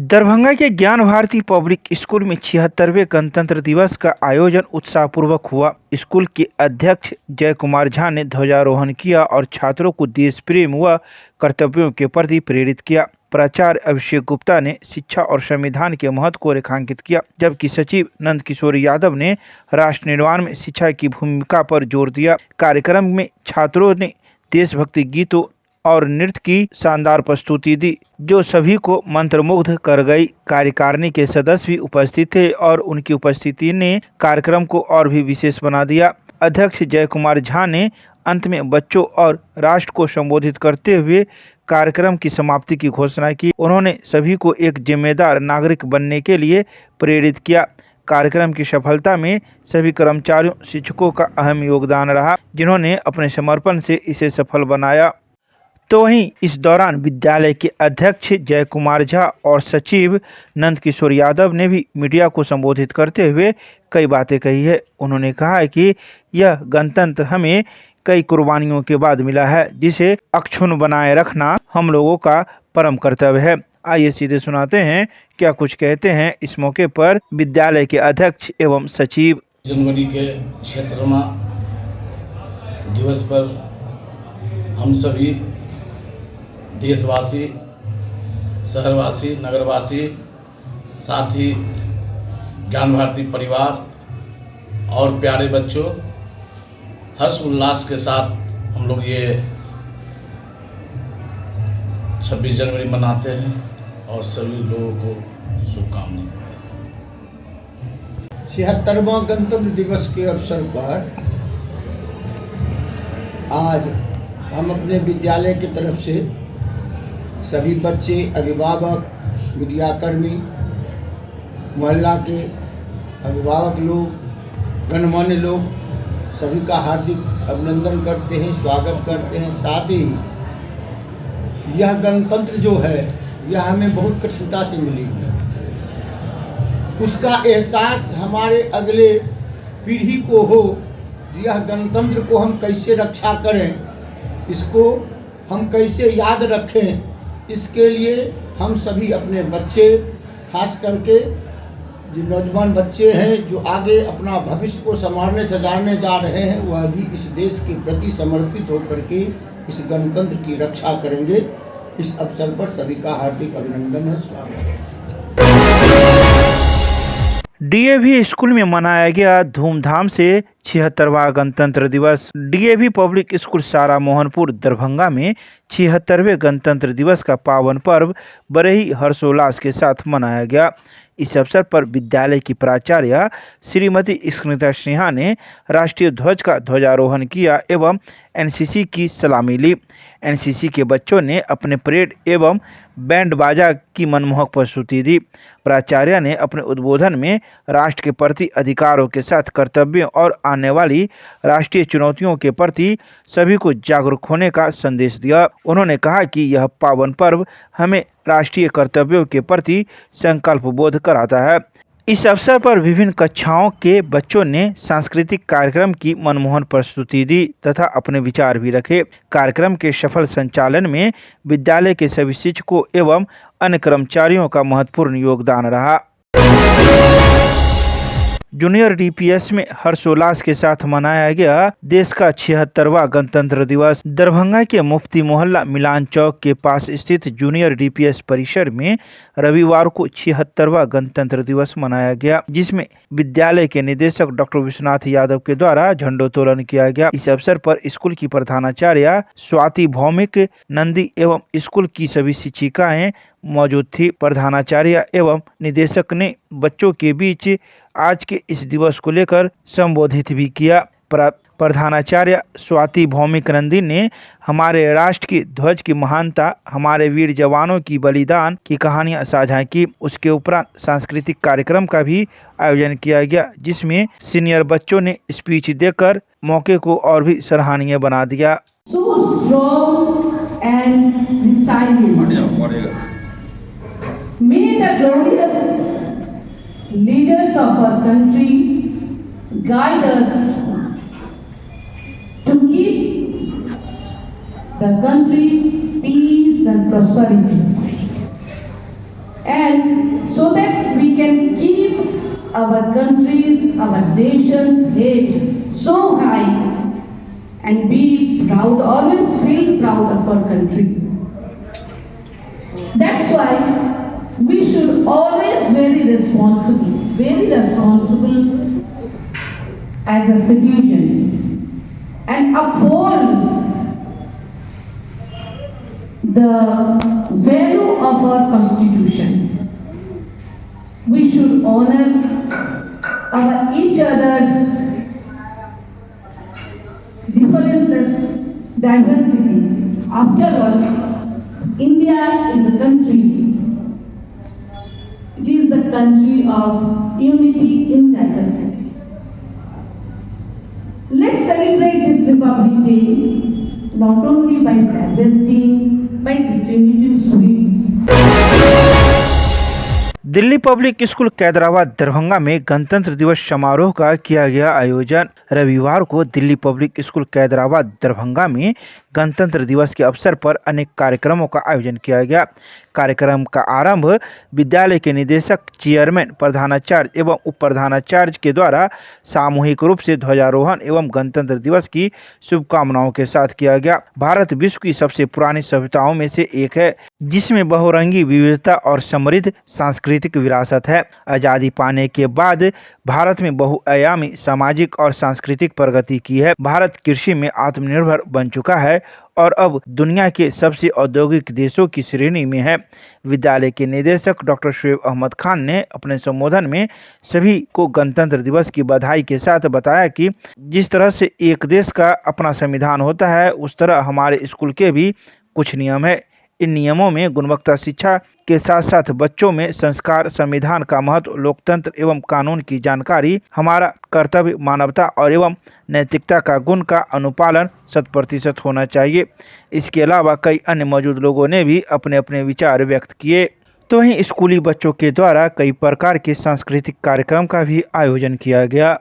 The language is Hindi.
दरभंगा के ज्ञान भारती पब्लिक स्कूल में 76वें गणतंत्र दिवस का आयोजन उत्साहपूर्वक हुआ। स्कूल के अध्यक्ष जय कुमार झा ने ध्वजारोहण किया और छात्रों को देश प्रेम व कर्तव्यों के प्रति प्रेरित किया। प्राचार्य अभिषेक गुप्ता ने शिक्षा और संविधान के महत्व को रेखांकित किया, जबकि सचिव नंद किशोर यादव ने राष्ट्र निर्माण में शिक्षा की भूमिका पर जोर दिया। कार्यक्रम में छात्रों ने देशभक्ति गीतों और नृत्य की शानदार प्रस्तुति दी, जो सभी को मंत्रमुग्ध कर गई। कार्यकारिणी के सदस्य भी उपस्थित थे और उनकी उपस्थिति ने कार्यक्रम को और भी विशेष बना दिया। अध्यक्ष जय कुमार झा ने अंत में बच्चों और राष्ट्र को संबोधित करते हुए कार्यक्रम की समाप्ति की घोषणा की। उन्होंने सभी को एक जिम्मेदार नागरिक बनने के लिए प्रेरित किया। कार्यक्रम की सफलता में सभी कर्मचारियों, शिक्षकों का अहम योगदान रहा, जिन्होंने अपने समर्पण से इसे सफल बनाया। तो वहीं इस दौरान विद्यालय के अध्यक्ष जय कुमार झा और सचिव नंद किशोर यादव ने भी मीडिया को संबोधित करते हुए कई बातें कही है। उन्होंने कहा है कि यह गणतंत्र हमें कई कुर्बानियों के बाद मिला है, जिसे अक्षुण्ण बनाए रखना हम लोगों का परम कर्तव्य है। आइए सीधे सुनाते हैं क्या कुछ कहते हैं इस मौके पर विद्यालय के अध्यक्ष एवं सचिव। जनवरी के क्षेत्रमा दिवस पर हम सभी देशवासी, शहरवासी, नगरवासी, साथ ही ज्ञान भारती परिवार और प्यारे बच्चों हर्ष उल्लास के साथ हम लोग ये 26 जनवरी मनाते हैं और सभी लोगों को शुभकामनाएं। 76वां गणतंत्र दिवस के अवसर पर आज हम अपने विद्यालय की तरफ से सभी बच्चे, अभिभावक, मीडियाकर्मी, मोहल्ला के अभिभावक लोग, गणमान्य लोग सभी का हार्दिक अभिनंदन करते हैं, स्वागत करते हैं। साथ ही यह गणतंत्र जो है यह हमें बहुत कठिनता से मिली है। उसका एहसास हमारे अगले पीढ़ी को हो, यह गणतंत्र को हम कैसे रक्षा करें, इसको हम कैसे याद रखें, इसके लिए हम सभी अपने बच्चे, खास करके जो नौजवान बच्चे हैं जो आगे अपना भविष्य को संवारने सजाने जा रहे हैं, वह भी इस देश के प्रति समर्पित होकर के इस गणतंत्र की रक्षा करेंगे। इस अवसर पर सभी का हार्दिक अभिनंदन है, स्वागत है। डीएवी स्कूल में मनाया गया धूमधाम से 76वां गणतंत्र दिवस। डीएवी पब्लिक स्कूल सारा मोहनपुर दरभंगा में 76वें गणतंत्र दिवस का पावन पर्व बड़े ही हर्षोल्लास के साथ मनाया गया। इस अवसर पर विद्यालय की प्राचार्य श्रीमती स्मिता सिन्हा ने राष्ट्रीय ध्वज का ध्वजारोहण किया एवं एनसीसी की सलामी ली। एनसीसी के बच्चों ने अपने परेड एवं बैंड बाजा की मनमोहक प्रस्तुति दी। प्राचार्य ने अपने उद्बोधन में राष्ट्र के प्रति अधिकारों के साथ कर्तव्यों और आने वाली राष्ट्रीय चुनौतियों के प्रति सभी को जागरूक होने का संदेश दिया। उन्होंने कहा कि यह पावन पर्व हमें राष्ट्रीय कर्तव्यों के प्रति संकल्प बोध कराता है। इस अवसर पर विभिन्न कक्षाओं के बच्चों ने सांस्कृतिक कार्यक्रम की मनमोहन प्रस्तुति दी तथा अपने विचार भी रखे। कार्यक्रम के सफल संचालन में विद्यालय के सभी शिक्षकों एवं अन्य कर्मचारियों का महत्वपूर्ण योगदान रहा। जूनियर डीपीएस में हर्षोल्लास के साथ मनाया गया देश का 76वां गणतंत्र दिवस। दरभंगा के मुफ्ती मोहल्ला मिलान चौक के पास स्थित जूनियर डीपीएस परिसर में रविवार को 76वां गणतंत्र दिवस मनाया गया, जिसमें विद्यालय के निदेशक डॉक्टर विश्वनाथ यादव के द्वारा झंडोत्तोलन किया गया। इस अवसर पर स्कूल की प्रधानाचार्य स्वाति भौमिक नंदी एवं स्कूल की सभी शिक्षिकाएं मौजूद थी। प्रधानाचार्य एवं निदेशक ने बच्चों के बीच आज के इस दिवस को लेकर संबोधित भी किया। प्रधानाचार्य स्वाति भौमिक नंदी ने हमारे राष्ट्र की ध्वज की महानता, हमारे वीर जवानों की बलिदान की कहानियां साझा की। उसके उपरांत सांस्कृतिक कार्यक्रम का भी आयोजन किया गया, जिसमें सीनियर बच्चों ने स्पीच देकर मौके को और भी सराहनीय बना दिया। May the glorious leaders of our country guide us to keep the country peace and prosperity. And and so that we can keep our country's, our nation's head so high and be proud, always feel proud of our country. That's why we should always very responsible as a citizen and uphold the value of our constitution. We should honor our each other's differences, diversity. After all, India is a country. It is the country of unity in diversity. Let's celebrate this Republic Day not only by flag hoisting, by distributing sweets. Delhi public school Hyderabad Darbhanga में गणतंत्र दिवस समारोह का किया गया आयोजन। रविवार को दिल्ली पब्लिक स्कूल कैदराबाद दरभंगा में गणतंत्र दिवस के अवसर पर अनेक कार्यक्रमों का आयोजन किया गया। कार्यक्रम का आरंभ विद्यालय के निदेशक, चेयरमैन, प्रधानाचार्य एवं उप प्रधानाचार्य के द्वारा सामूहिक रूप से ध्वजारोहण एवं गणतंत्र दिवस की शुभकामनाओं के साथ किया गया। भारत विश्व की सबसे पुरानी सभ्यताओं में से एक है, जिसमें बहुरंगी विविधता और समृद्ध सांस्कृतिक विरासत है। आज़ादी पाने के बाद भारत में बहुआयामी सामाजिक और सांस्कृतिक प्रगति की है। भारत कृषि में आत्मनिर्भर बन चुका है और अब दुनिया के सबसे औद्योगिक देशों की श्रेणी में है। विद्यालय के निदेशक डॉक्टर शुएब अहमद खान ने अपने संबोधन में सभी को गणतंत्र दिवस की बधाई के साथ बताया कि जिस तरह से एक देश का अपना संविधान होता है, उस तरह हमारे स्कूल के भी कुछ नियम है। इन नियमों में गुणवत्ता शिक्षा के साथ साथ बच्चों में संस्कार, संविधान का महत्व, लोकतंत्र एवं कानून की जानकारी, हमारा कर्तव्य, मानवता और एवं नैतिकता का गुण का अनुपालन 100% होना चाहिए। इसके अलावा कई अन्य मौजूद लोगों ने भी अपने अपने विचार व्यक्त किए। तो वहीं स्कूली बच्चों के द्वारा कई प्रकार के सांस्कृतिक कार्यक्रम का भी आयोजन किया गया।